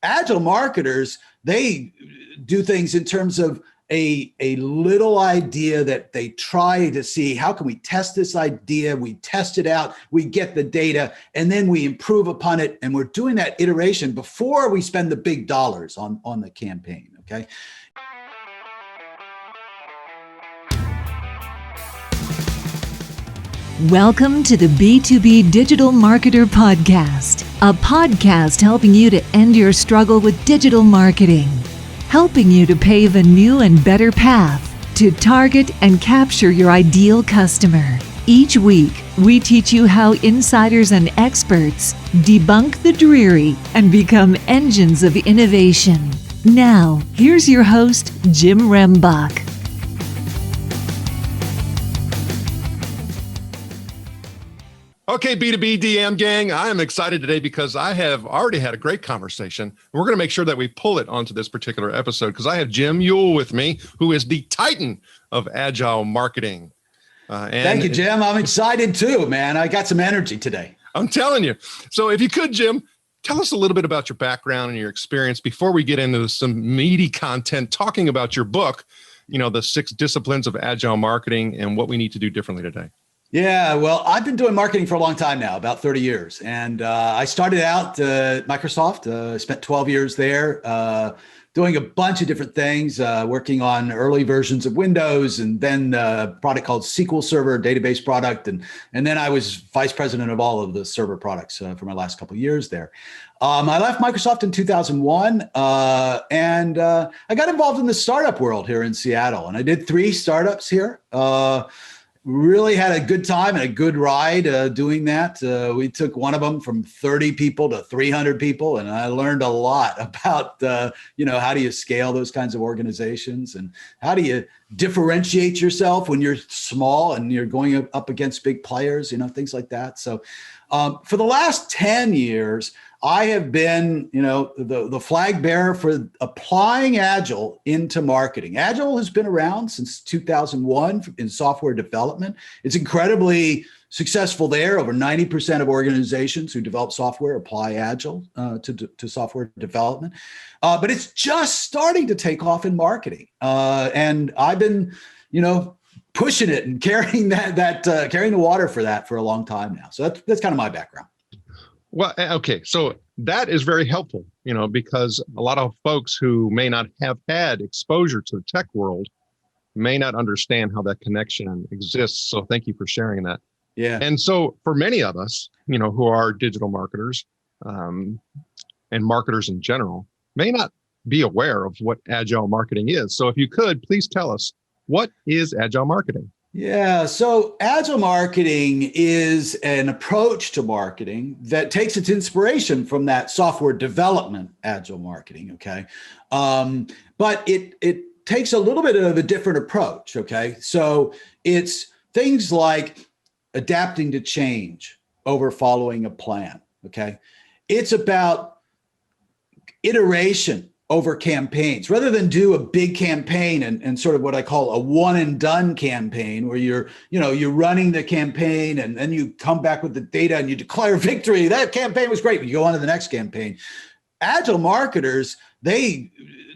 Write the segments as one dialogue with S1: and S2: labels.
S1: Agile marketers, they do things in terms of a little idea that they try to see, how can we test this idea? We test it out, we get the data, and then we improve upon it. And we're doing that iteration before we spend the big dollars on the campaign, okay?
S2: Welcome to the B2B Digital Marketer Podcast, a podcast helping you to end your struggle with digital marketing, helping you to pave a new and better path to target and capture your ideal customer. Each week, we teach you how insiders and experts debunk the dreary and become engines of innovation. Now, here's your host, Jim Rembach.
S3: Okay, B2B DM gang, I am excited today because I have already had a great conversation. We're going to make sure that we pull it onto this particular episode because I have Jim Mule with me, who is the titan of Agile Marketing.
S1: Thank you, Jim. I'm excited too, man. I got some energy today.
S3: I'm telling you. So if you could, Jim, tell us a little bit about your background and your experience before we get into some meaty content talking about your book, the 6 disciplines of Agile Marketing and what we need to do differently today.
S1: Yeah, well, I've been doing marketing for a long time now, about 30 years. And I started out at Microsoft, spent 12 years there, doing a bunch of different things, working on early versions of Windows, and then a product called SQL Server, a database product. And then I was vice president of all of the server products for my last couple of years there. I left Microsoft in 2001, and I got involved in the startup world here in Seattle. And I did 3 startups here. Really had a good time and a good ride doing that. We took one of them from 30 people to 300 people, and I learned a lot about, how do you scale those kinds of organizations and how do you differentiate yourself when you're small and you're going up against big players, things like that. So for the last 10 years, I have been, the flag bearer for applying Agile into marketing. Agile has been around since 2001 in software development. It's incredibly successful there. Over 90% of organizations who develop software apply Agile to software development. But it's just starting to take off in marketing. And I've been, pushing it and carrying carrying the water for that for a long time now. So that's kind of my background.
S3: Well, okay. So that is very helpful, because a lot of folks who may not have had exposure to the tech world may not understand how that connection exists. So thank you for sharing that.
S1: Yeah.
S3: And so for many of us, who are digital marketers and marketers in general, may not be aware of what Agile marketing is. So if you could, please tell us, what is Agile marketing?
S1: Yeah, so Agile marketing is an approach to marketing that takes its inspiration from that software development Agile marketing, okay? But it takes a little bit of a different approach, okay? So it's things like adapting to change over following a plan, okay? It's about iteration over campaigns, rather than do a big campaign and sort of what I call a one and done campaign, where you're running the campaign and then you come back with the data and you declare victory. That campaign was great, but you go on to the next campaign. Agile marketers, they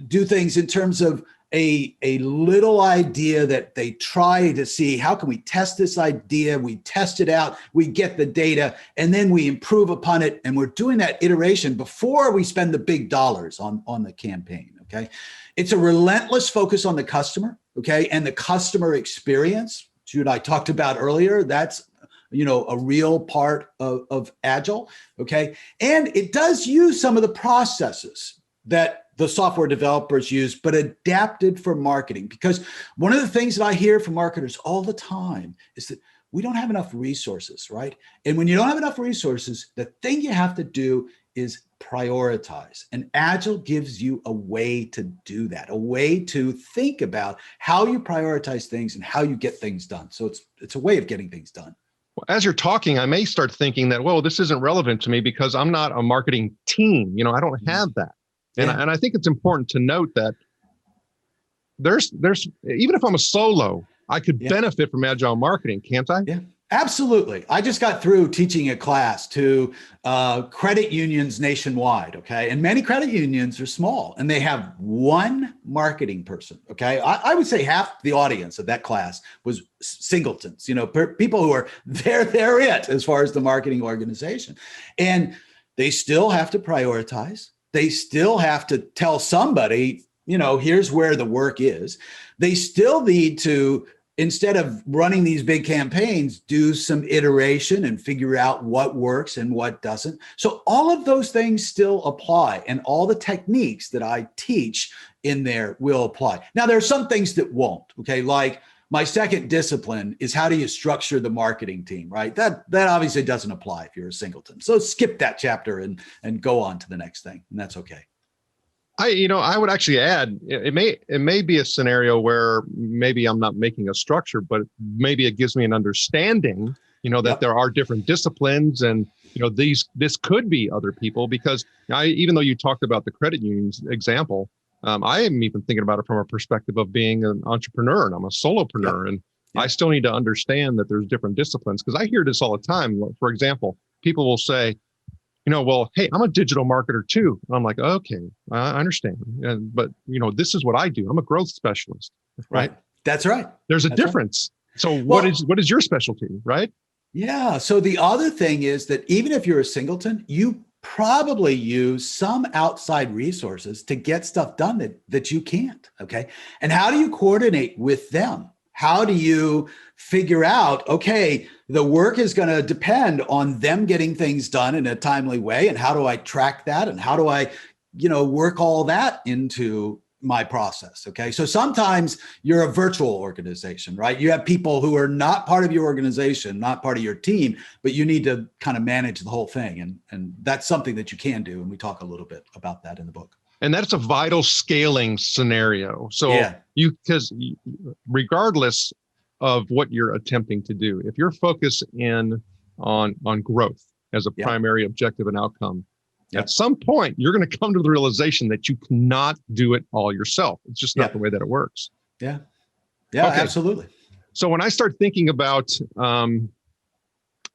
S1: do things in terms of a little idea that they try to see, how can we test this idea? We test it out, we get the data, and then we improve upon it. And we're doing that iteration before we spend the big dollars on the campaign, okay? It's a relentless focus on the customer, okay? And the customer experience, which you and I talked about earlier, that's a real part of Agile, okay? And it does use some of the processes that the software developers use, but adapted for marketing. Because one of the things that I hear from marketers all the time is that we don't have enough resources, right? And when you don't have enough resources, the thing you have to do is prioritize. And Agile gives you a way to do that, a way to think about how you prioritize things and how you get things done. So it's a way of getting things done.
S3: Well, as you're talking, I may start thinking that, well, this isn't relevant to me because I'm not a marketing team. I don't have that. And,
S1: Yeah.
S3: and I think it's important to note that there's even if I'm a solo, I could benefit from Agile marketing, can't I?
S1: Yeah, Absolutely. I just got through teaching a class to credit unions nationwide. Okay. And many credit unions are small and they have one marketing person. Okay. I would say half the audience of that class was singletons, people who are they're it as far as the marketing organization. And they still have to prioritize. They still have to tell somebody, here's where the work is. They still need to, instead of running these big campaigns, do some iteration and figure out what works and what doesn't. So all of those things still apply, and all the techniques that I teach in there will apply. Now, there are some things that won't, okay? Like my second discipline is how do you structure the marketing team, right? That obviously doesn't apply if you're a singleton. So skip that chapter and go on to the next thing, and that's okay.
S3: I would actually add, it may be a scenario where maybe I'm not making a structure, but maybe it gives me an understanding, that there are different disciplines, and this could be other people, because even though you talked about the credit unions example, I am even thinking about it from a perspective of being an entrepreneur, and I'm a solopreneur, and I still need to understand that there's different disciplines, because I hear this all the time. For example, people will say, well, hey, I'm a digital marketer too. And I'm like, okay, I understand. But this is what I do. I'm a growth specialist. Right.
S1: That's right.
S3: There's a difference. So what is your specialty? Right.
S1: Yeah. So the other thing is that even if you're a singleton, you probably use some outside resources to get stuff done that you can't. Okay. And how do you coordinate with them? How do you figure out, okay, the work is going to depend on them getting things done in a timely way. And how do I track that? And how do I, work all that into my process? Okay. So sometimes you're a virtual organization, right? You have people who are not part of your organization, not part of your team, but you need to kind of manage the whole thing. And that's something that you can do. And we talk a little bit about that in the book. And
S3: that's a vital scaling scenario. So because regardless of what you're attempting to do, if you're focused on growth as a primary objective and outcome, at some point you're going to come to the realization that you cannot do it all yourself. It's just not the way that it works.
S1: Yeah. Yeah, okay. Absolutely.
S3: So when I start thinking about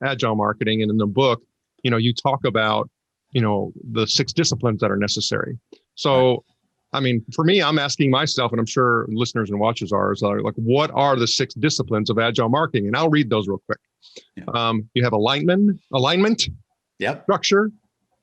S3: agile marketing, and in the book, you talk about, the 6 disciplines that are necessary. So, I mean, for me, I'm asking myself, and I'm sure listeners and watchers are like, what are the 6 disciplines of agile marketing? And I'll read those real quick. You have alignment, structure,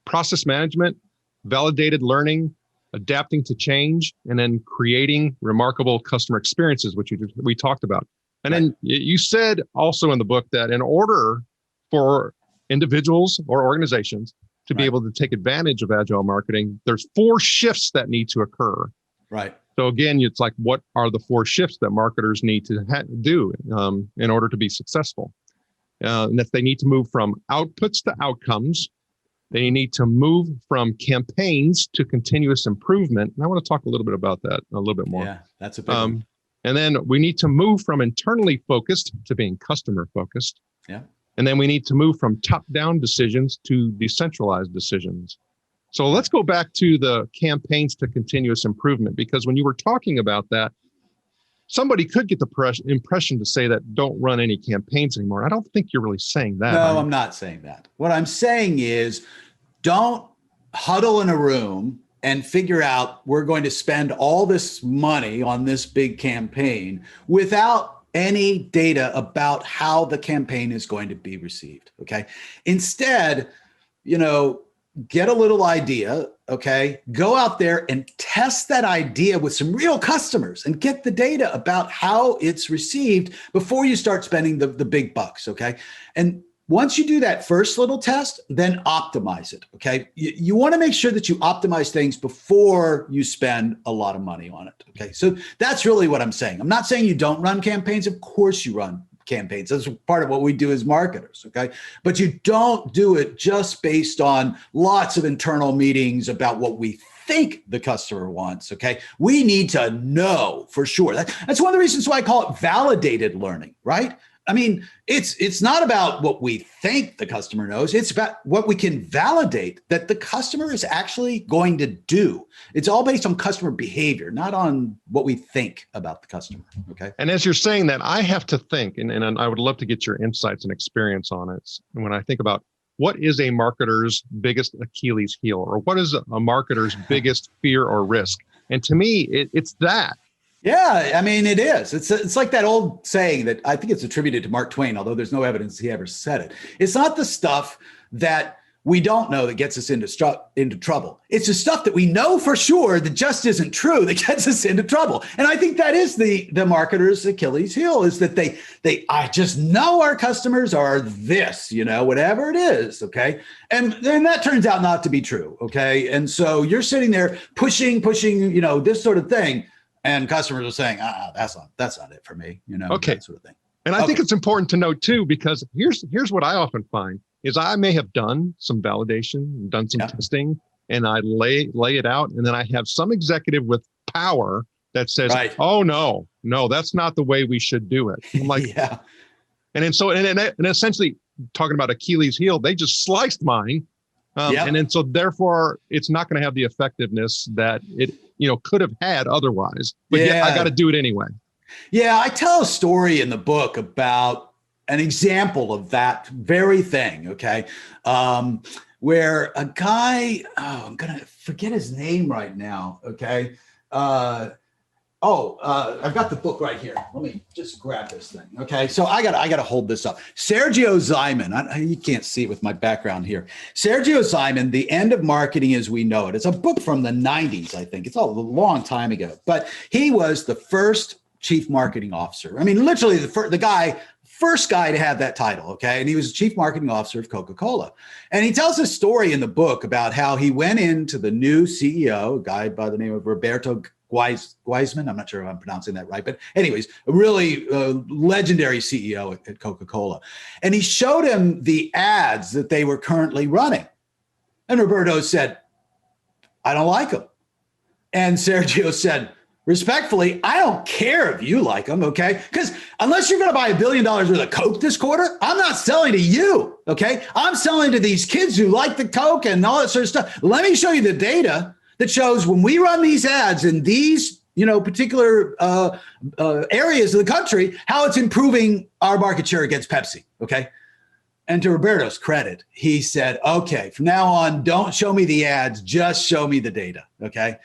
S3: process management, validated learning, adapting to change, and then creating remarkable customer experiences, which we talked about. And then you said also in the book that in order for individuals or organizations to be able to take advantage of agile marketing, there's 4 shifts that need to occur.
S1: Right.
S3: So again, it's like, what are the 4 shifts that marketers need to do in order to be successful? And that they need to move from outputs to outcomes. They need to move from campaigns to continuous improvement. And I want to talk a little bit about that a little bit more.
S1: Yeah, that's a big one.
S3: And then we need to move from internally focused to being customer focused.
S1: Yeah.
S3: And then we need to move from top-down decisions to decentralized decisions. So let's go back to the campaigns to continuous improvement, because when you were talking about that, somebody could get the impression to say that don't run any campaigns anymore. I don't think you're really saying that.
S1: No, I'm not saying that. What I'm saying is don't huddle in a room and figure out we're going to spend all this money on this big campaign without any data about how the campaign is going to be received. Okay. Instead, get a little idea. Okay. Go out there and test that idea with some real customers and get the data about how it's received before you start spending the big bucks. Okay. And once you do that first little test, then optimize it. Okay. You want to make sure that you optimize things before you spend a lot of money on it. Okay. So that's really what I'm saying. I'm not saying you don't run campaigns. Of course you run campaigns. That's part of what we do as marketers. Okay. But you don't do it just based on lots of internal meetings about what we think the customer wants. Okay. We need to know for sure. That's one of the reasons why I call it validated learning, right? I mean, it's not about what we think the customer knows. It's about what we can validate that the customer is actually going to do. It's all based on customer behavior, not on what we think about the customer. Okay.
S3: And as you're saying that, I have to think, and I would love to get your insights and experience on it. And when I think about what is a marketer's biggest Achilles heel, or what is a marketer's biggest fear or risk? And to me, it's that.
S1: Yeah, I mean, it is. It's like that old saying that I think it's attributed to Mark Twain, although there's no evidence he ever said it. It's not the stuff that we don't know that gets us into trouble. It's the stuff that we know for sure that just isn't true that gets us into trouble. And I think that is the marketer's Achilles heel, is that I just know our customers are this, whatever it is. Okay. And then that turns out not to be true. Okay. And so you're sitting there pushing, this sort of thing. And customers are saying, that's not it for me,
S3: okay.
S1: That sort of thing.
S3: And I think it's important to note too, because here's what I often find is I may have done some validation, done some testing, and I lay it out. And then I have some executive with power that says, right. Oh, no, that's not the way we should do it. I'm like, yeah. And then and essentially talking about Achilles heel, they just sliced mine. And then so therefore it's not going to have the effectiveness that it could have had otherwise, but yet I got to do it anyway.
S1: Yeah. I tell a story in the book about an example of that very thing. Okay. Where a guy, I'm going to forget his name right now. Okay. I've got the book right here. Let me just grab this thing. Okay. So I got to hold this up. Sergio Ziman. You can't see it with my background here. Sergio Ziman, The End of Marketing as We Know It. It's a book from the 90s, I think. It's a long time ago, but he was the first chief marketing officer. I mean, literally the first guy to have that title. Okay. And he was chief marketing officer of Coca-Cola. And he tells a story in the book about how he went into the new CEO, a guy by the name of Roberto Wiseman. I'm not sure if I'm pronouncing that right, but anyways, a really legendary CEO at Coca-Cola. And he showed him the ads that they were currently running. And Roberto said, I don't like them. And Sergio said, respectfully, I don't care if you like them, okay? Because unless you're going to buy $1 billion worth of Coke this quarter, I'm not selling to you, okay? I'm selling to these kids who like the Coke and all that sort of stuff. Let me show you the data that shows when we run these ads in these, particular areas of the country, how it's improving our market share against Pepsi, okay? And to Roberto's credit, he said, okay, from now on, don't show me the ads, just show me the data, okay?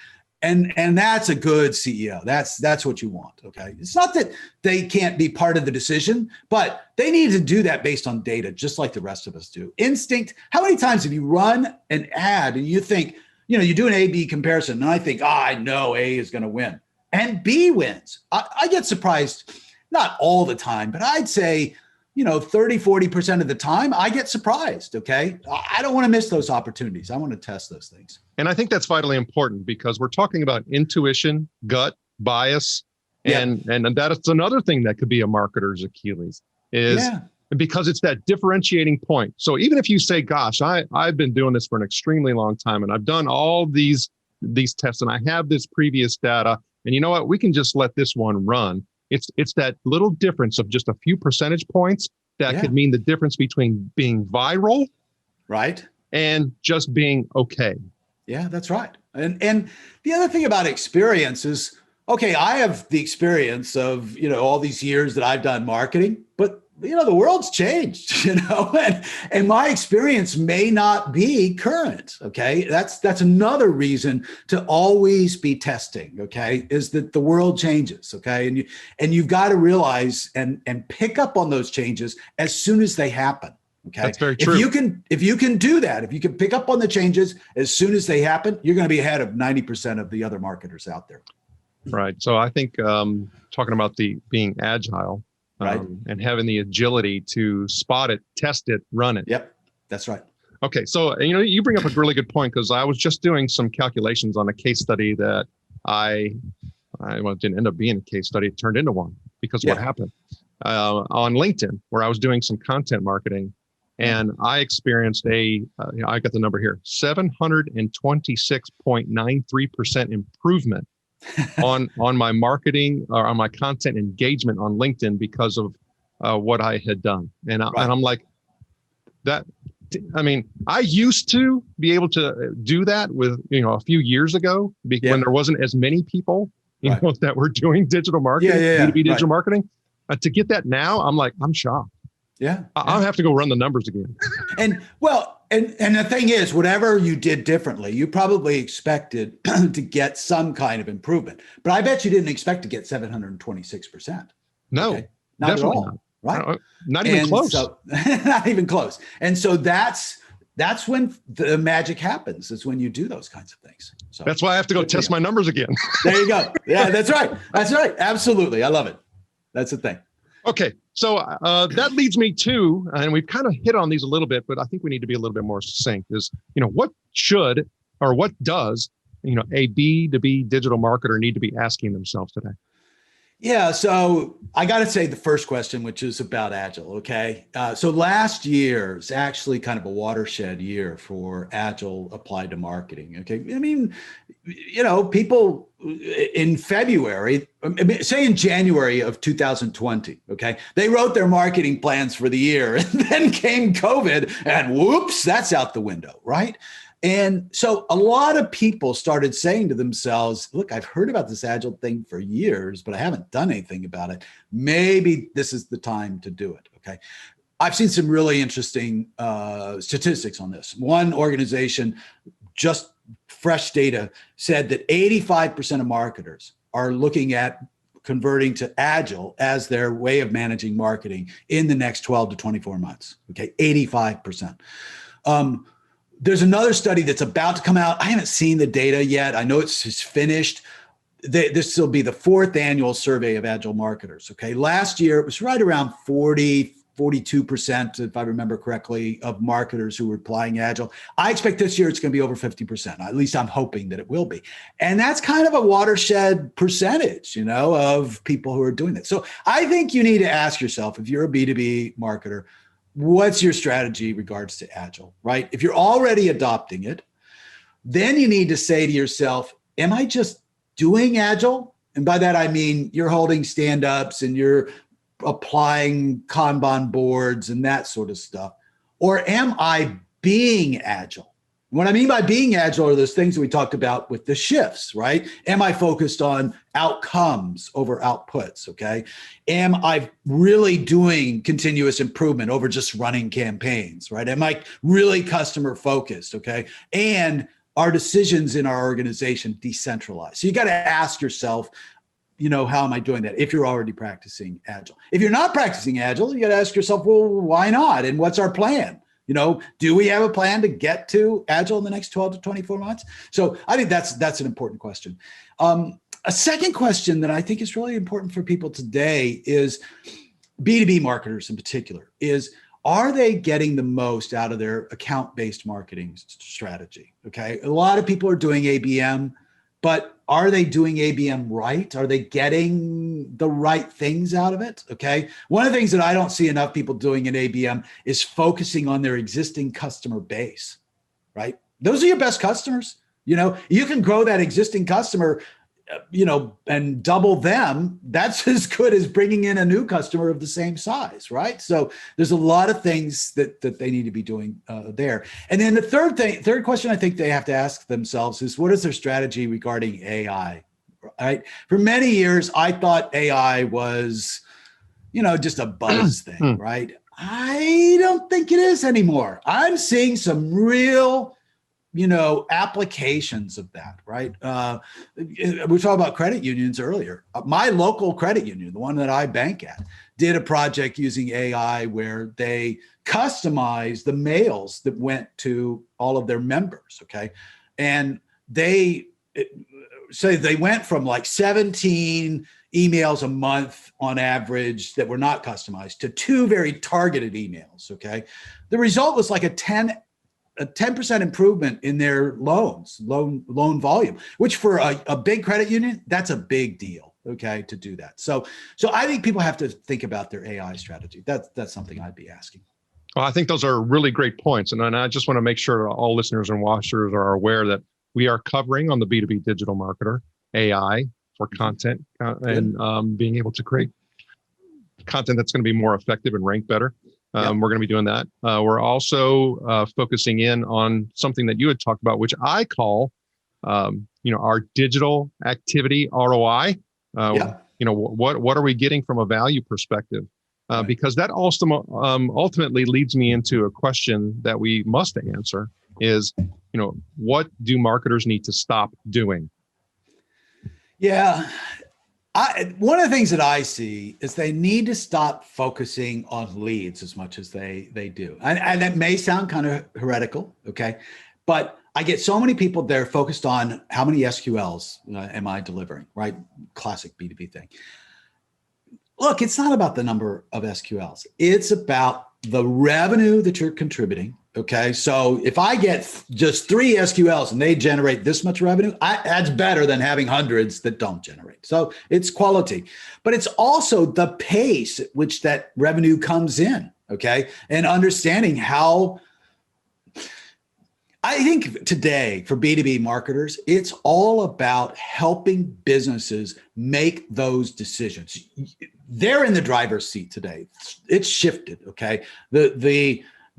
S1: And that's a good CEO. That's what you want, okay? It's not that they can't be part of the decision, but they need to do that based on data, just like the rest of us do. Instinct, how many times have you run an ad and you think, you do an A-B comparison, and I think, I know A is going to win, and B wins. I get surprised, not all the time, but I'd say, 30, 40% of the time, I get surprised, okay? I don't want to miss those opportunities. I want to test those things.
S3: And I think that's vitally important because we're talking about intuition, gut, bias, and that's another thing that could be a marketer's Achilles is because it's that differentiating point. So even if you say, gosh, I've been doing this for an extremely long time and I've done all these tests and I have this previous data, and you know what, we can just let this one run. It's that little difference of just a few percentage points that could mean the difference between being viral,
S1: right,
S3: and just being okay.
S1: Yeah, that's right. And the other thing about experience is, okay, I have the experience of, all these years that I've done marketing, but the world's changed, and my experience may not be current. Okay. That's another reason to always be testing. Okay. Is that the world changes. Okay. And you've got to realize and pick up on those changes as soon as they happen. Okay.
S3: That's very true.
S1: If you can do that, if you can pick up on the changes as soon as they happen, you're going to be ahead of 90% of the other marketers out there.
S3: Right. So I think talking about being agile, right, and having the agility to spot it, test it, run it.
S1: Yep, that's right.
S3: Okay, so you bring up a really good point because I was just doing some calculations on a case study that it didn't end up being a case study. It turned into one because of what happened on LinkedIn, where I was doing some content marketing, and I experienced I got the number here, 726.93% improvement on my marketing or on my content engagement on LinkedIn because of what I had done. And
S1: Right.
S3: I'm like, that, I mean, I used to be able to do that with, a few years ago when there wasn't as many people,
S1: Right.
S3: that were doing digital marketing, B2B digital marketing. To get that now, I'm shocked.
S1: Yeah.
S3: I'll have to go run the numbers again.
S1: And the thing is, whatever you did differently, you probably expected to get some kind of improvement. But I bet you didn't expect to get 726%.
S3: No,
S1: okay? Not at
S3: definitely
S1: all.
S3: not.
S1: Right.
S3: Not even close.
S1: So, not even close. And so that's when the magic happens, is when you do those kinds of things. So
S3: that's why I have to go test my numbers again.
S1: There you go. Yeah, that's right. That's right. Absolutely. I love it. That's the thing.
S3: Okay. So that leads me to, and we've kind of hit on these a little bit, but I think we need to be a little bit more succinct, is, what should, or what does, a B2B digital marketer need to be asking themselves today?
S1: Yeah. So I got to say the first question, which is about Agile. Okay. So last year is actually kind of a watershed year for Agile applied to marketing. Okay. I mean, people in February, say in January of 2020, okay, they wrote their marketing plans for the year, and then came COVID and whoops, that's out the window. Right. And so a lot of people started saying to themselves, look, I've heard about this Agile thing for years, but I haven't done anything about it. Maybe this is the time to do it. Okay. I've seen some really interesting statistics on this. One organization, just fresh data, said that 85% of marketers are looking at converting to Agile as their way of managing marketing in the next 12 to 24 months. Okay. 85%. There's another study that's about to come out. I haven't seen the data yet. I know it's finished. This will be the 4th annual survey of Agile marketers. Okay. Last year, it was right around 42%, if I remember correctly, of marketers who were applying Agile. I expect this year it's going to be over 50%. At least I'm hoping that it will be. And that's kind of a watershed percentage, of people who are doing that. So I think you need to ask yourself, if you're a B2B marketer, what's your strategy in regards to Agile, right? If you're already adopting it, then you need to say to yourself, am I just doing Agile? And by that, I mean, you're holding stand-ups and you're applying Kanban boards and that sort of stuff. Or am I being Agile? What I mean by being Agile are those things that we talked about with the shifts, right? Am I focused on outcomes over outputs, okay? Am I really doing continuous improvement over just running campaigns, right? Am I really customer focused, okay? And are decisions in our organization decentralized? So you got to ask yourself, how am I doing that if you're already practicing Agile? If you're not practicing Agile, you got to ask yourself, well, why not? And what's our plan? Do we have a plan to get to Agile in the next 12 to 24 months? So I think that's an important question. A second question that I think is really important for people today is B2B marketers in particular is, are they getting the most out of their account-based marketing strategy? Okay. A lot of people are doing ABM, but are they doing ABM right? Are they getting the right things out of it? Okay. One of the things that I don't see enough people doing in ABM is focusing on their existing customer base, right? Those are your best customers. You can grow that existing customer, and double them. That's as good as bringing in a new customer of the same size, right? So there's a lot of things that they need to be doing there. And then the third question I think they have to ask themselves is, what is their strategy regarding AI, right? For many years, I thought AI was, just a buzz thing, right? I don't think it is anymore. I'm seeing some real applications of that, right? We talked about credit unions earlier. My local credit union, the one that I bank at, did a project using AI where they customized the mails that went to all of their members, okay? And they went from like 17 emails a month on average that were not customized to 2 very targeted emails, okay? The result was like a 10% improvement in their loan volume, which for a big credit union, that's a big deal, okay, to do that. So I think people have to think about their AI strategy. That's something I'd be asking.
S3: Well, I think those are really great points. And I just want to make sure all listeners and watchers are aware that we are covering on the B2B digital marketer AI for content and being able to create content that's going to be more effective and rank better. We're going to be doing that. We're also focusing in on something that you had talked about, which I call, our digital activity ROI. What are we getting from a value perspective? Because that also ultimately leads me into a question that we must answer is, what do marketers need to stop doing?
S1: Yeah. One of the things that I see is they need to stop focusing on leads as much as they do. And that may sound kind of heretical, okay? But I get so many people there focused on how many SQLs am I delivering, right? Classic B2B thing. Look, it's not about the number of SQLs. It's about the revenue that you're contributing. Okay. So if I get just 3 SQLs and they generate this much revenue, that's better than having hundreds that don't generate. So it's quality, but it's also the pace at which that revenue comes in. Okay. And understanding how I think today for B2B marketers, it's all about helping businesses make those decisions. They're in the driver's seat today. It's shifted. Okay.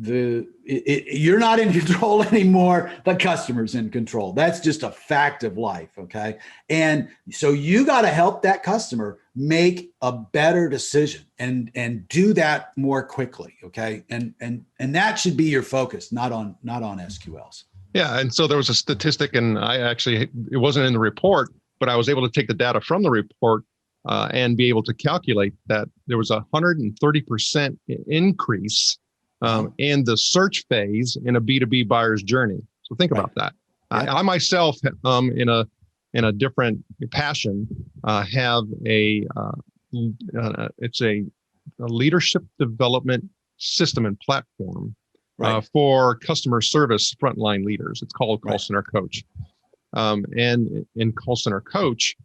S1: You're not in control anymore. The customer's in control. That's just a fact of life. Okay. And so you got to help that customer make a better decision and do that more quickly. Okay. And that should be your focus, not on SQLs.
S3: Yeah. And so there was a statistic, and it wasn't in the report, but I was able to take the data from the report and be able to calculate that there was 130% increase in the search phase in a B2B buyer's journey. So think about that. Yeah. I myself, in a different passion, have it's a leadership development system and platform for customer service frontline leaders. It's called Call Center Coach. And in Call Center Coach,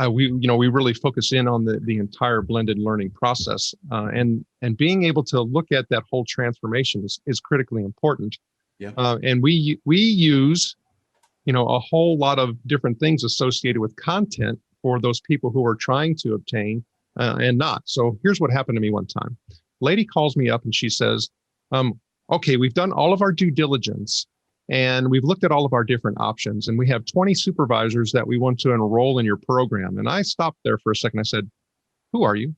S3: we really focus in on the entire blended learning process, and being able to look at that whole transformation is critically important. Yeah. And we use, a whole lot of different things associated with content for those people who are trying to obtain and not. So here's what happened to me one time. Lady calls me up and she says, okay, we've done all of our due diligence and we've looked at all of our different options, and we have 20 supervisors that we want to enroll in your program. And I stopped there for a second. I said, who are you?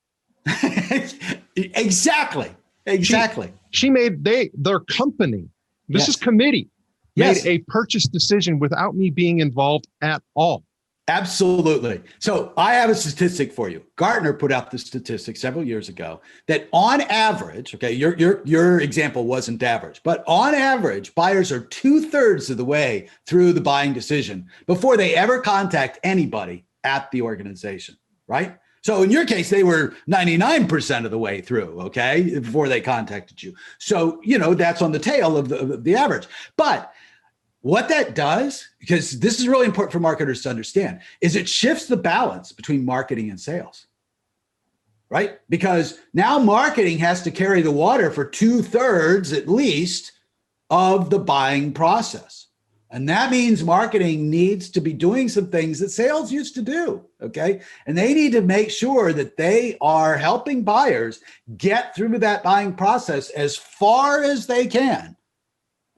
S1: Exactly.
S3: She made their company, this is committee, made a purchase decision without me being involved at all.
S1: Absolutely. So I have a statistic for you. Gartner put out the statistic several years ago that on average, okay, your example wasn't average, but on average, buyers are 2/3 of the way through the buying decision before they ever contact anybody at the organization, right? So in your case, they were 99% of the way through, okay, before they contacted you. So, that's on the tail of the average. But what that does, because this is really important for marketers to understand, is it shifts the balance between marketing and sales, right? Because now marketing has to carry the water for 2/3 at least of the buying process. And that means marketing needs to be doing some things that sales used to do, okay? And they need to make sure that they are helping buyers get through that buying process as far as they can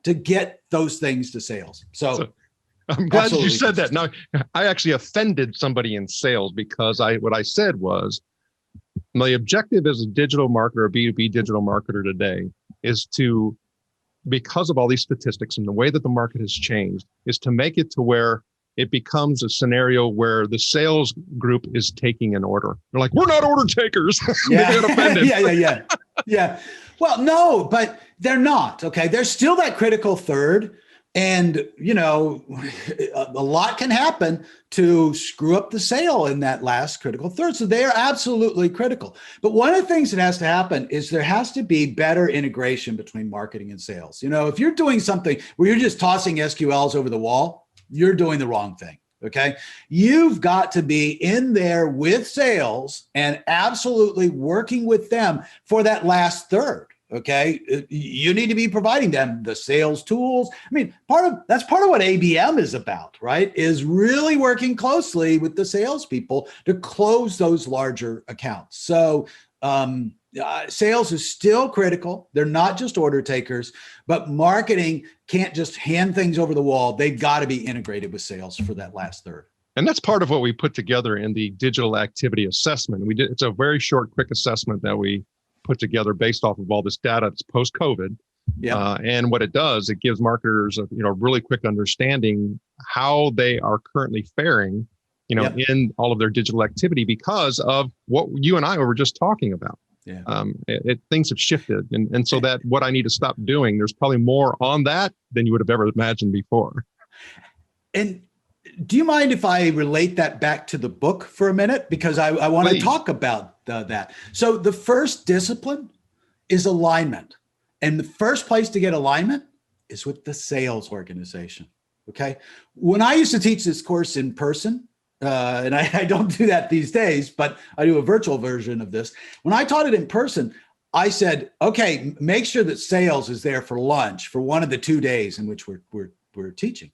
S1: to get those things to sales. So
S3: I'm glad you said that. Now, I actually offended somebody in sales because what I said was my objective as a digital marketer, a B2B digital marketer today, is to, because of all these statistics and the way that the market has changed, is to make it to where it becomes a scenario where the sales group is taking an order. They're like, we're not order takers.
S1: Yeah. They get offended. Yeah. Well, no, but they're not. Okay. There's still that critical third. And, a lot can happen to screw up the sale in that last critical third. So they are absolutely critical. But one of the things that has to happen is there has to be better integration between marketing and sales. If you're doing something where you're just tossing SQLs over the wall, you're doing the wrong thing. Okay. You've got to be in there with sales and absolutely working with them for that last third. Okay. You need to be providing them the sales tools. I mean, that's part of what ABM is about, right? Is really working closely with the salespeople to close those larger accounts. So, sales is still critical. They're not just order takers, but marketing can't just hand things over the wall. They've got to be integrated with sales for that last third.
S3: And that's part of what we put together in the digital activity assessment. It's a very short, quick assessment that we put together based off of all this data that's post-COVID.
S1: Yeah.
S3: And what it does, it gives marketers a really quick understanding how they are currently faring, in all of their digital activity because of what you and I were just talking about.
S1: Yeah.
S3: Things have shifted. And so that what I need to stop doing, there's probably more on that than you would have ever imagined before.
S1: And do you mind if I relate that back to the book for a minute? Because I want to talk about that. So the first discipline is alignment. And the first place to get alignment is with the sales organization. Okay. When I used to teach this course in person, and I don't do that these days, but I do a virtual version of this. When I taught it in person, I said, okay, make sure that sales is there for lunch for one of the 2 days in which we're teaching.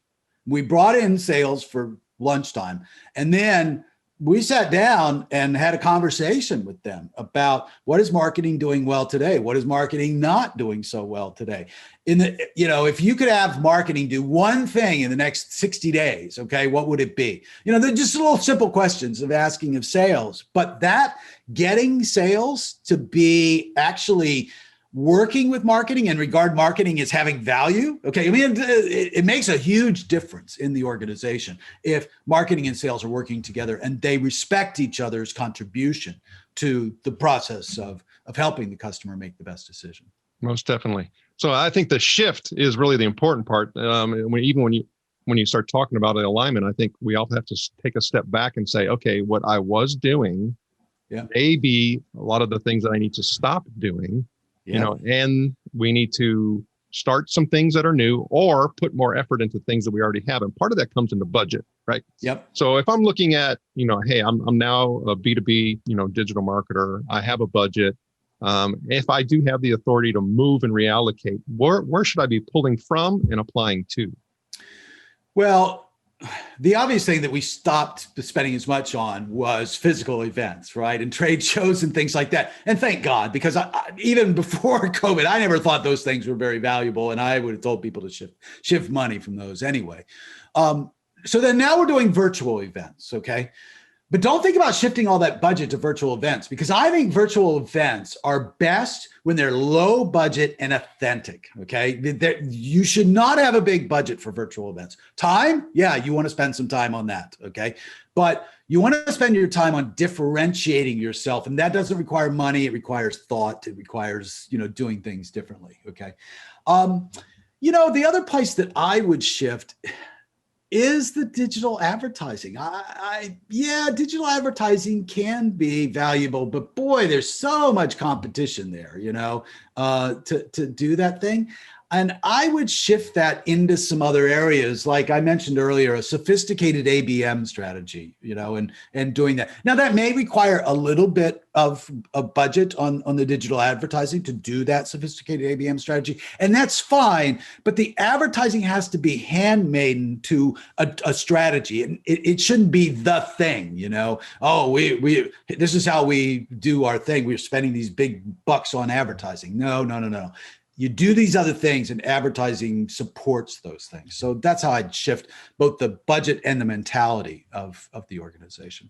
S1: We brought in sales for lunchtime, and then we sat down and had a conversation with them about what is marketing doing well today? What is marketing not doing so well today? If you could have marketing do one thing in the next 60 days, okay, what would it be? They're just little simple questions of asking of sales, but that getting sales to be actually working with marketing and regard marketing as having value. Okay. I mean, it makes a huge difference in the organization if marketing and sales are working together and they respect each other's contribution to the process of helping the customer make the best decision.
S3: Most definitely. So I think the shift is really the important part. When you start talking about the alignment, I think we all have to take a step back and say, okay, what I was doing may be a lot of the things that I need to stop doing. And we need to start some things that are new or put more effort into things that we already have. And part of that comes into budget, right?
S1: Yep.
S3: So if I'm looking at, hey, I'm now a B2B, digital marketer, I have a budget. If I do have the authority to move and reallocate, where should I be pulling from and applying to?
S1: Well, the obvious thing that we stopped spending as much on was physical events, right? And trade shows and things like that. And thank God, because even before COVID, I never thought those things were very valuable. And I would have told people to shift money from those anyway. So then now we're doing virtual events, okay? But don't think about shifting all that budget to virtual events, because I think virtual events are best when they're low budget and authentic, okay? You should not have a big budget for virtual events. Time, yeah, you want to spend some time on that, okay? But you want to spend your time on differentiating yourself, and that doesn't require money. It requires thought. It requires, doing things differently, okay? The other place that I would shift is the digital advertising. Digital advertising can be valuable, but boy, there's so much competition there, to do that thing. And I would shift that into some other areas, like I mentioned earlier, a sophisticated ABM strategy, and doing that. Now that may require a little bit of a budget on the digital advertising to do that sophisticated ABM strategy. And that's fine, but the advertising has to be handmade to a strategy. And it shouldn't be the thing, this is how we do our thing. We're spending these big bucks on advertising. No. You do these other things, and advertising supports those things. So that's how I'd shift both the budget and the mentality of the organization.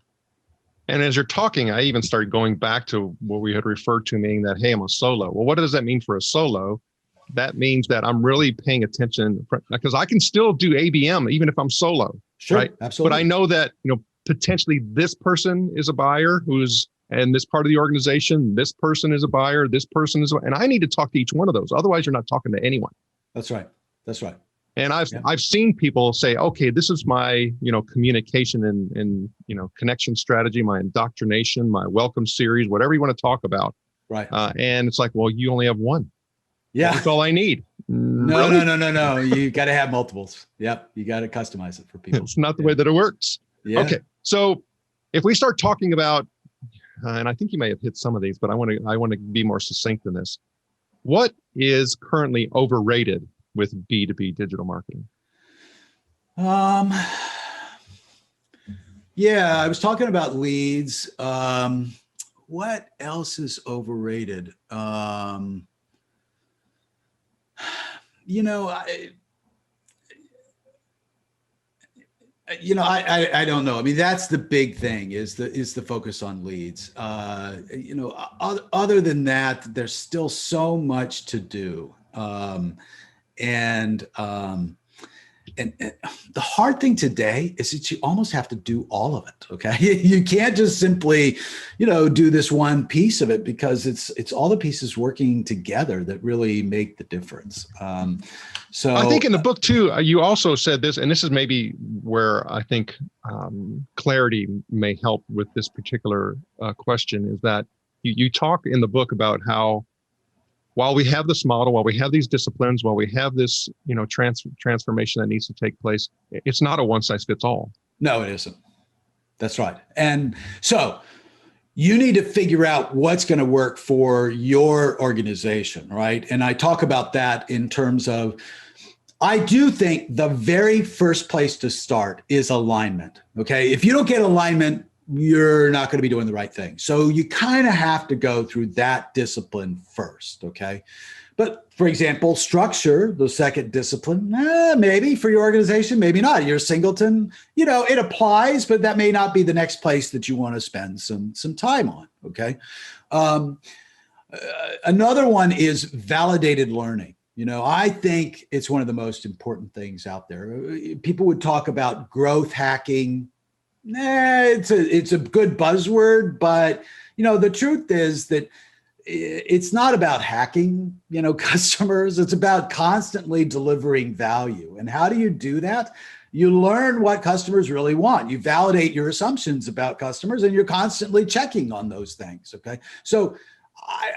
S3: And as you're talking, I even started going back to what we had referred to, meaning that, hey, I'm a solo. Well, what does that mean for a solo? That means that I'm really paying attention, because I can still do ABM even if I'm solo.
S1: Sure,
S3: right?
S1: Absolutely.
S3: But I know that, potentially this person is a buyer and this part of the organization, this person is a buyer, this person is, and I need to talk to each one of those. Otherwise, you're not talking to anyone.
S1: That's right.
S3: And I've seen people say, okay, this is my, communication and connection strategy, my indoctrination, my welcome series, whatever you want to talk about.
S1: Right.
S3: And it's like, well, you only have one.
S1: Yeah.
S3: That's all I need.
S1: No. You got to have multiples. Yep. You got to customize it for people.
S3: It's not the way that it works.
S1: Yeah.
S3: Okay. So if we start talking about, and I think you may have hit some of these, but I want to be more succinct in this. What is currently overrated with B2B digital marketing?
S1: Yeah, I was talking about leads. What else is overrated? You know, I don't know. I mean, that's the big thing is the focus on leads. Other than that, there's still so much to do. And the hard thing today is that you almost have to do all of it. Okay. You can't just simply, do this one piece of it, because it's all the pieces working together that really make the difference. So
S3: I think in the book too, you also said this, and this is maybe where I think clarity may help with this particular question, is that you talk in the book about how, while we have this model, while we have these disciplines, while we have this, transformation that needs to take place, it's not a one size fits all.
S1: No, it isn't. That's right. And so you need to figure out what's going to work for your organization, right? And I talk about that in terms of, I do think the very first place to start is alignment. Okay. If you don't get alignment, you're not going to be doing the right thing. So you kind of have to go through that discipline first. Okay. But for example, structure, the second discipline, maybe for your organization, maybe not. You're a singleton, it applies, but that may not be the next place that you want to spend some time on. Okay. Another one is validated learning. I think it's one of the most important things out there. People would talk about growth hacking. It's a good buzzword, but the truth is that it's not about hacking, customers. It's about constantly delivering value. And how do you do that? You learn what customers really want. You validate your assumptions about customers, and you're constantly checking on those things. Okay. So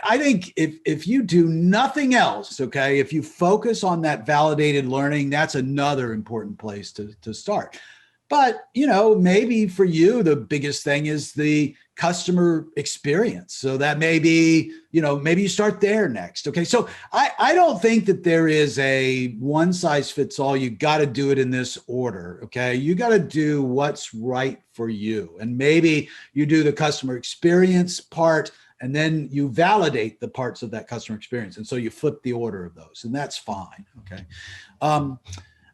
S1: I think if you do nothing else, okay, if you focus on that validated learning, that's another important place to start. But, maybe for you, the biggest thing is the customer experience. So that may be, maybe you start there next. Okay. So I don't think that there is a one size fits all. You got to do it in this order. Okay. You got to do what's right for you. And maybe you do the customer experience part, and then you validate the parts of that customer experience. And so you flip the order of those, and that's fine. Okay.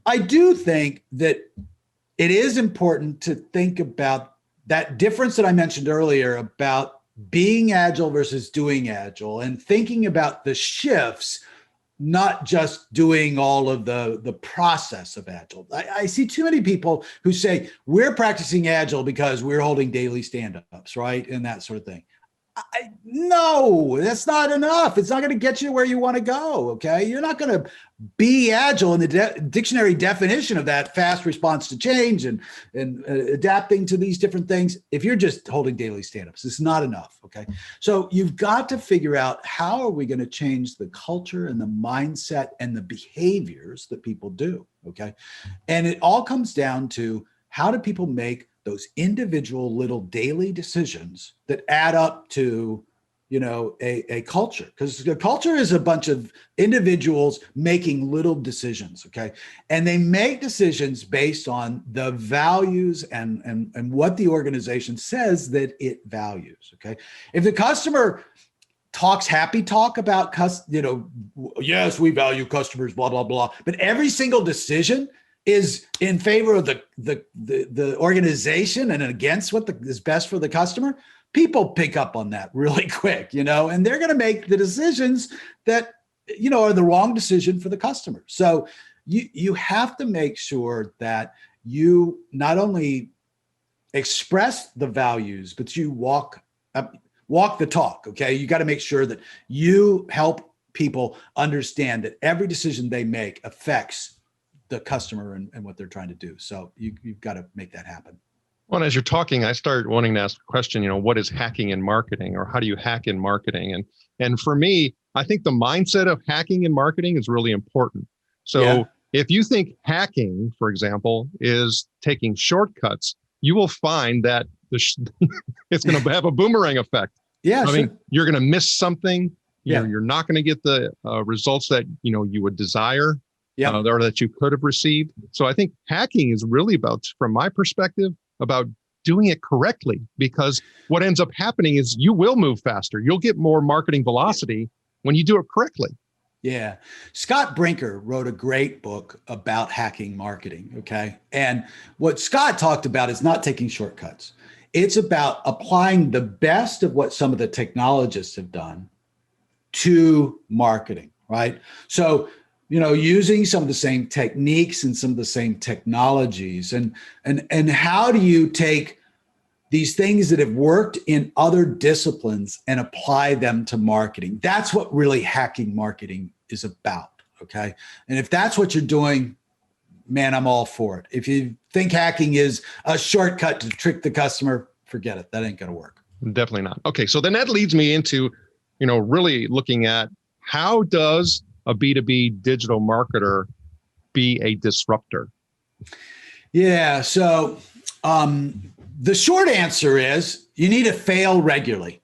S1: I do think that it is important to think about that difference that I mentioned earlier about being agile versus doing agile, and thinking about the shifts, not just doing all of the process of agile. I see too many people who say, we're practicing agile because we're holding daily stand-ups, right? And that sort of thing. No, that's not enough. It's not going to get you where you want to go. Okay. You're not going to be agile in the dictionary definition of that: fast response to change and adapting to these different things. If you're just holding daily stand-ups, it's not enough. Okay. So you've got to figure out, how are we going to change the culture and the mindset and the behaviors that people do? Okay. And it all comes down to, how do people make those individual little daily decisions that add up to, a culture? Because the culture is a bunch of individuals making little decisions. Okay. And they make decisions based on the values and what the organization says that it values. Okay. If the customer talks happy talk about, yes, we value customers, blah, blah, blah, but every single decision is in favor of the organization and against what is best for the customer, people pick up on that really quick, and they're going to make the decisions that, are the wrong decision for the customer. So you have to make sure that you not only express the values, but you walk the talk. Okay. You got to make sure that you help people understand that every decision they make affects the customer and what they're trying to do. So you've got to make that happen.
S3: Well, as you're talking, I started wanting to ask a question, what is hacking in marketing, or how do you hack in marketing? And for me, I think the mindset of hacking in marketing is really important. So if you think hacking, for example, is taking shortcuts, you will find that it's going to have a boomerang effect.
S1: Yeah,
S3: I mean, you're going to miss something. You're not going to get the results that you would desire, or that you could have received. So I think hacking is really about, from my perspective, about doing it correctly, because what ends up happening is you will move faster. You'll get more marketing velocity when you do it correctly.
S1: Yeah. Scott Brinker wrote a great book about hacking marketing. Okay. And what Scott talked about is not taking shortcuts. It's about applying the best of what some of the technologists have done to marketing, right? So, using some of the same techniques and some of the same technologies, and how do you take these things that have worked in other disciplines and apply them to marketing? That's what really hacking marketing is about. Okay. And if that's what you're doing, man, I'm all for it. If you think hacking is a shortcut to trick the customer, forget it. That ain't going to work.
S3: Definitely not. Okay. So then that leads me into, really looking at, how does a B2B digital marketer be a disruptor? Yeah.
S1: So, the short answer is you need to fail regularly.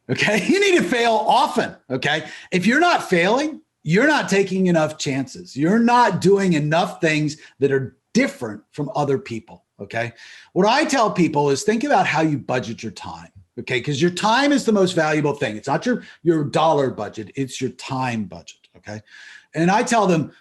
S1: Okay. You need to fail often. Okay. If you're not failing, you're not taking enough chances. You're not doing enough things that are different from other people. Okay. What I tell people is think about how you budget your time. Okay. Because your time is the most valuable thing. It's not your dollar budget. It's your time budget. Okay. And I tell them,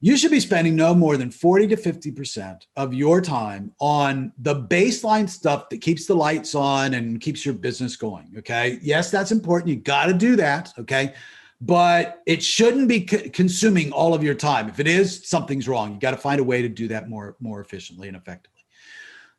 S1: you should be spending no more than 40 to 50% of your time on the baseline stuff that keeps the lights on and keeps your business going. Okay. Yes, that's important. You got to do that. Okay. But it shouldn't be consuming all of your time. If it is, something's wrong. You got to find a way to do that more efficiently and effectively.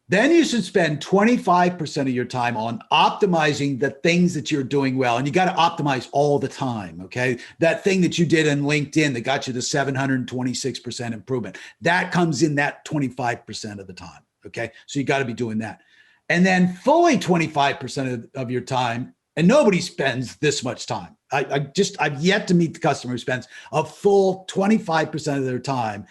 S1: Then you should spend 25% of your time on optimizing the things that you're doing well. And you got to optimize all the time, okay? That thing that you did in LinkedIn that got you the 726% improvement, that comes in that 25% of the time, okay? So you got to be doing that. And then fully 25% of your time, and nobody spends this much time. I've yet to meet the customer who spends a full 25% of their time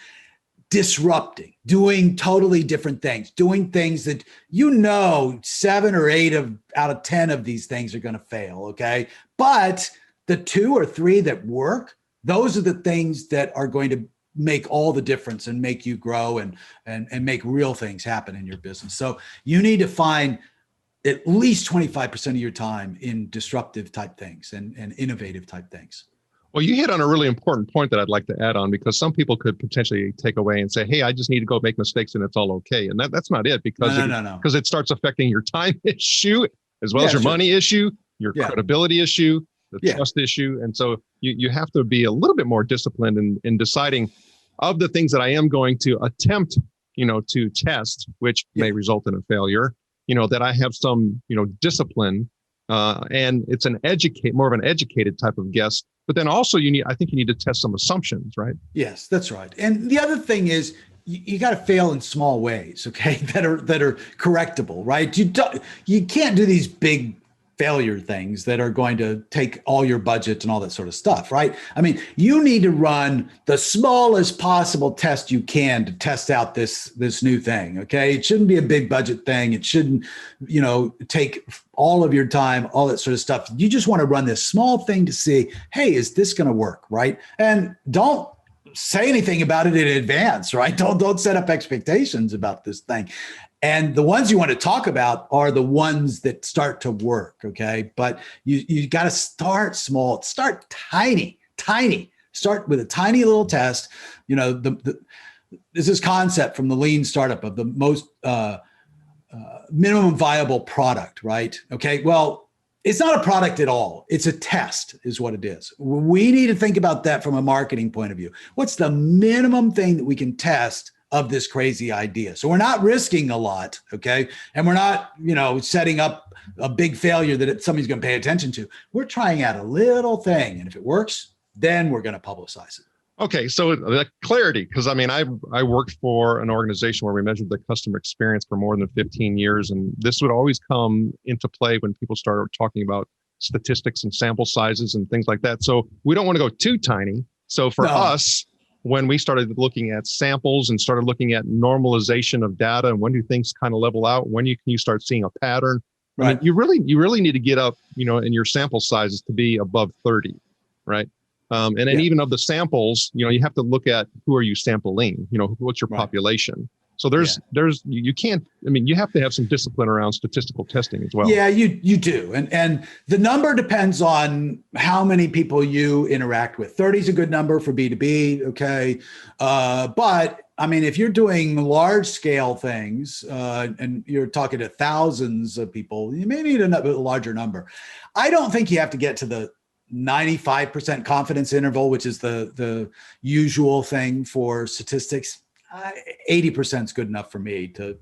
S1: disrupting, doing totally different things, doing things that 7 or 8 out of 10 of these things are going to fail, okay? But the 2 or 3 that work, those are the things that are going to make all the difference and make you grow and make real things happen in your business. So you need to find at least 25% of your time in disruptive type things and innovative type things.
S3: Well, you hit on a really important point that I'd like to add on, because some people could potentially take away and say, hey, I just need to go make mistakes and it's all okay. And that's not it, because because it starts affecting your time issue as well as your money issue, your credibility issue, the trust issue. And so you have to be a little bit more disciplined in deciding, of the things that I am going to attempt, to test, which may result in a failure, that I have some, discipline, and it's more of an educated type of guess. But then also I think you need to test some assumptions, right?
S1: Yes, that's right. And the other thing is you got to fail in small ways, okay, that are correctable, right? You can't do these big failure things that are going to take all your budget and all that sort of stuff, right? I mean, you need to run the smallest possible test you can to test out this new thing, okay? It shouldn't be a big budget thing. It shouldn't, take all of your time, all that sort of stuff. You just want to run this small thing to see, hey, is this going to work, right? And don't say anything about it in advance, right? Don't set up expectations about this thing. And the ones you want to talk about are the ones that start to work, okay? But you got to start small, start tiny. Start with a tiny little test. This is concept from the lean startup of the most minimum viable product, right? Okay, well, it's not a product at all. It's a test is what it is. We need to think about that from a marketing point of view. What's the minimum thing that we can test of this crazy idea? So we're not risking a lot, okay? And we're not, setting up a big failure that somebody's going to pay attention to. We're trying out a little thing. And if it works, then we're going to publicize it.
S3: Okay, so the clarity, because I worked for an organization where we measured the customer experience for more than 15 years. And this would always come into play when people start talking about statistics and sample sizes and things like that. So we don't want to go too tiny. So for us, when we started looking at samples and started looking at normalization of data and when do things kind of level out, when can you start seeing a pattern? Right. I mean, you really need to get up, in your sample sizes to be above 30. right? And then even of the samples, you have to look at who are you sampling, what's your population. So you can't, you have to have some discipline around statistical testing as well.
S1: Yeah, you do. And the number depends on how many people you interact with. 30 is a good number for B2B. Okay. But if you're doing large scale things and you're talking to thousands of people, you may need a larger number. I don't think you have to get to the 95% confidence interval, which is the usual thing for statistics. 80% is good enough for me to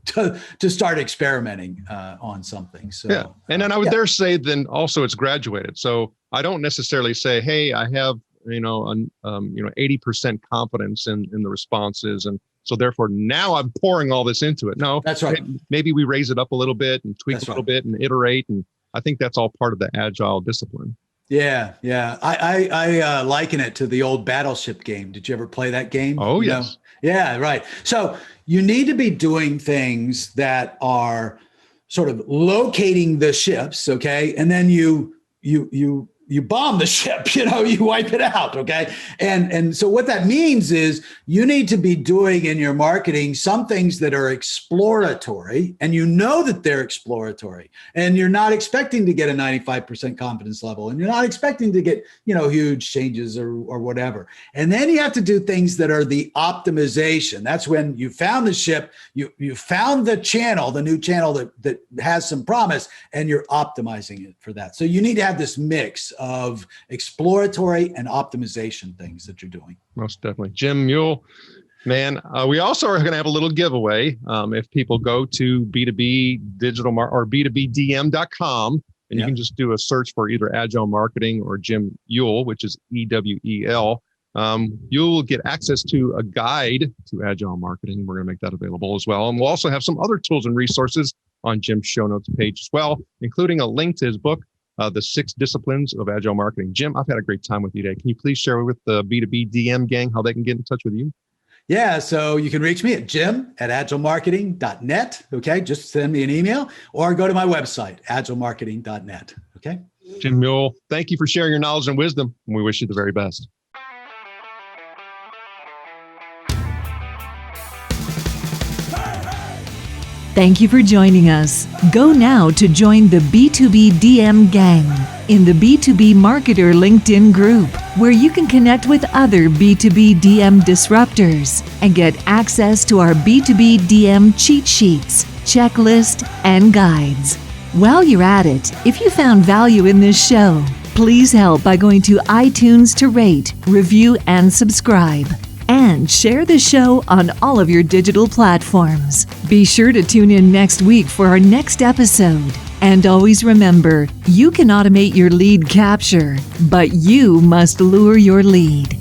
S1: start experimenting on something. So
S3: yeah, and then I would dare say then also it's graduated. So I don't necessarily say, hey, I have 80% confidence in the responses, and so therefore now I'm pouring all this into it. No,
S1: that's right.
S3: Maybe we raise it up a little bit and tweak a little bit and iterate, and I think that's all part of the agile discipline.
S1: Yeah. I liken it to the old Battleship game. Did you ever play that game?
S3: Oh, yes.
S1: Yeah, right. So you need to be doing things that are sort of locating the ships, okay? And then you bomb the ship, you wipe it out, okay? And so what that means is you need to be doing in your marketing some things that are exploratory, and that they're exploratory, and you're not expecting to get a 95% confidence level, and you're not expecting to get, huge changes or whatever. And then you have to do things that are the optimization. That's when you found the ship, you found the channel, the new channel that has some promise, and you're optimizing it for that. So you need to have this mix of exploratory and optimization things that you're doing.
S3: Most definitely. Jim Mule, man, we also are going to have a little giveaway. If people go to B2B digital or B2BDM.com, and you can just do a search for either Agile Marketing or Jim Mule, which is EWEL. You'll get access to a guide to Agile Marketing. We're going to make that available as well. And we'll also have some other tools and resources on Jim's show notes page as well, including a link to his book, The 6 Disciplines of Agile Marketing. Jim, I've had a great time with you today. Can you please share with the B2B DM gang how they can get in touch with you?
S1: Yeah, so you can reach me at jim@agilemarketing.net. Okay, just send me an email or go to my website, agilemarketing.net. Okay.
S3: Jim Mule, thank you for sharing your knowledge and wisdom. And we wish you the very best.
S2: Thank you for joining us. Go now to join the B2B DM gang in the B2B Marketer LinkedIn group, where you can connect with other B2B DM disruptors and get access to our B2B DM cheat sheets, checklist, and guides. While you're at it, if you found value in this show, please help by going to iTunes to rate, review, and subscribe. And share the show on all of your digital platforms. Be sure to tune in next week for our next episode. And always remember, you can automate your lead capture, but you must lure your lead.